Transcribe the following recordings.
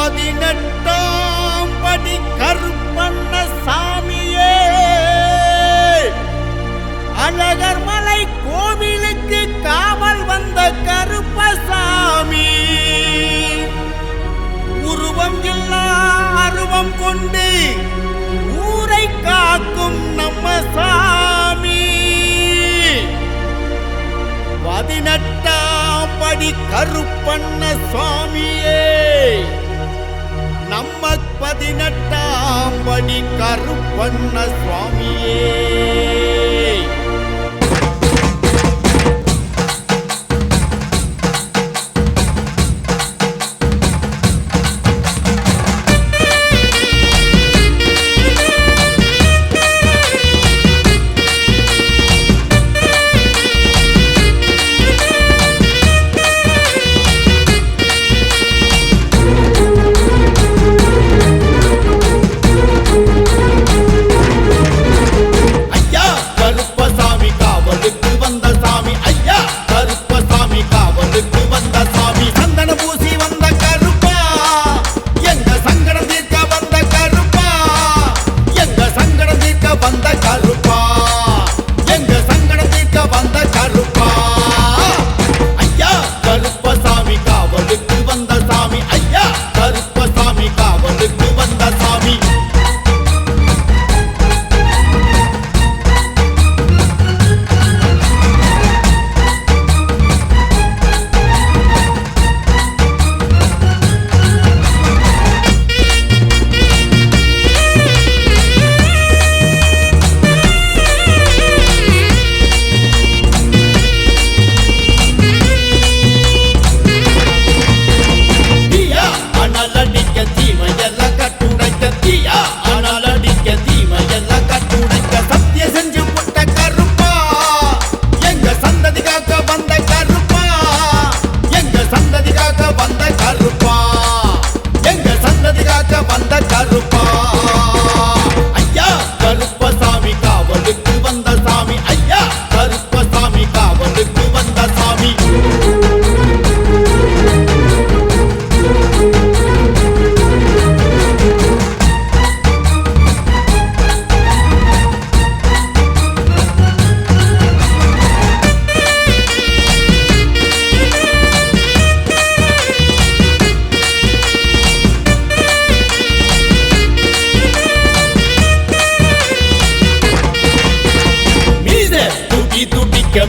18ஆம் படி கருப்பண்ண சாமியே, அழகர் மலை கோவிலுக்கு காவல் வந்த கருப்பசாமி, உருவம் இல்லா அருவம் கொண்டு ஊரை காக்கும் நம்ம சாமி. 18ஆம் படி கருப்பண்ண சுவாமியே, நம்ம 18ஆம் படி கருப்பண்ண சுவாமியே.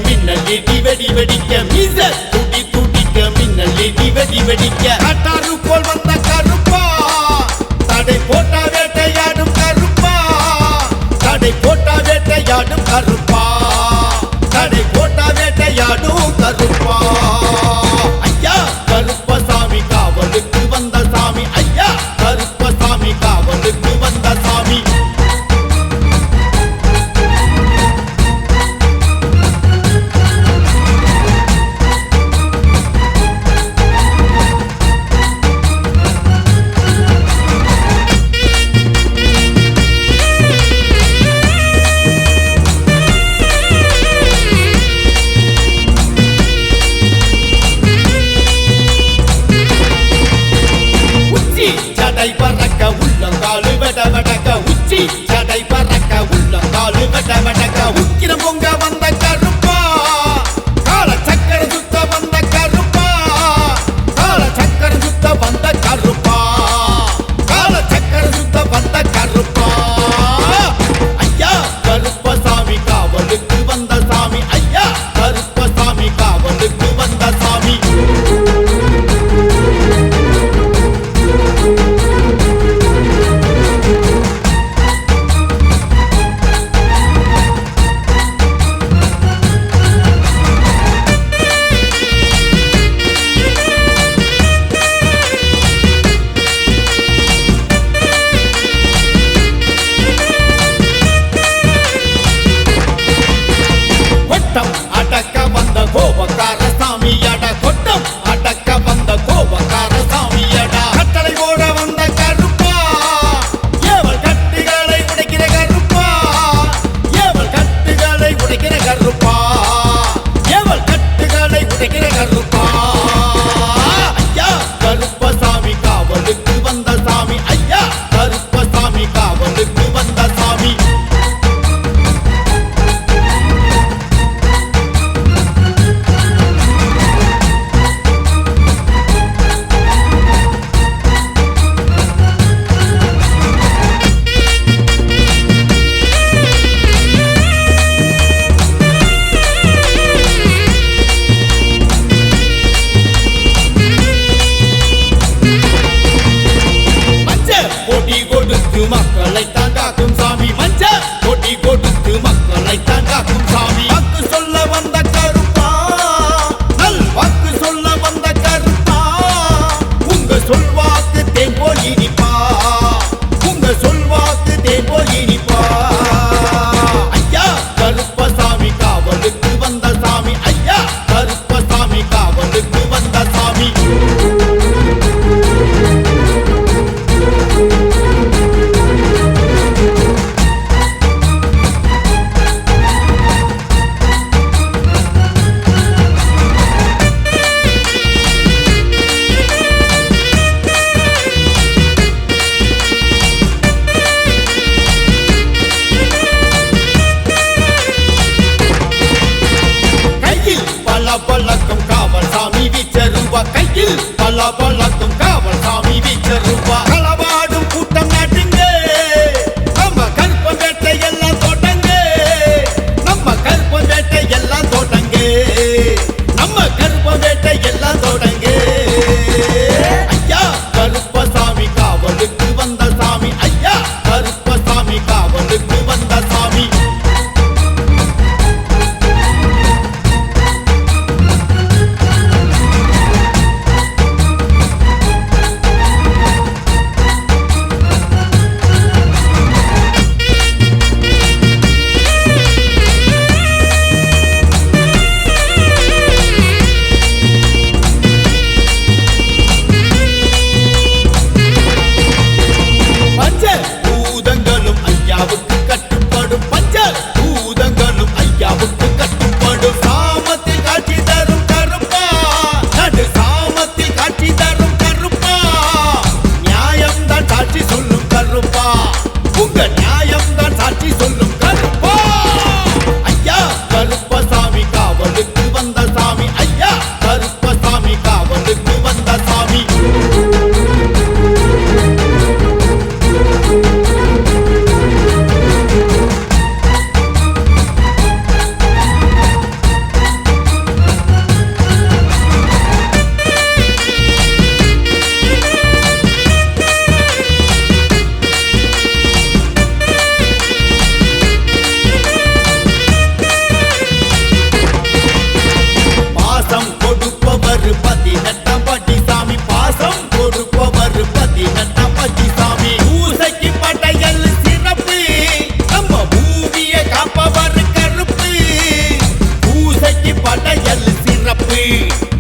மின்னல் இடி வெடி வெடிக்க, மீச துடி துடிக்க, மின்னல் இடி வெடி வெடிக்க, காட்டாறு போல் வந்த கருப்பா, தடை போட்டா வேட்டையாடும் கருப்பா, தடை போட்டா வேட்டையாடும் கருப்பா, தடை போட்டா வேட்டையாடும் கருப்பா. ஐயா கருப்பசாமி காவலுக்கு வந்த சாமி, ஐயா கருப்பசாமி காவலுக்கு வந்த சாமி. பலக்கும் காவல் சாமி வீச்சருவா களவாடும் கூட்டம் நாட்டுங்க நம்ம கருப்ப வேட்டை எல்லாம் தோட்டங்க நம்ம கருப்ப வேட்டை எல்லாம் தோட்டங்க நம்ம கருப்ப வேட்டை எல்லாம் தோட்டங்க ஐயா கருப்பசாமி காவலுக்கு வந்த சாமி ஐயா கருப்பசாமி காவலுக்கு வந்த சாமி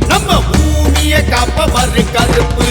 நம்ம பூமியை காப்பவர் கருப்பு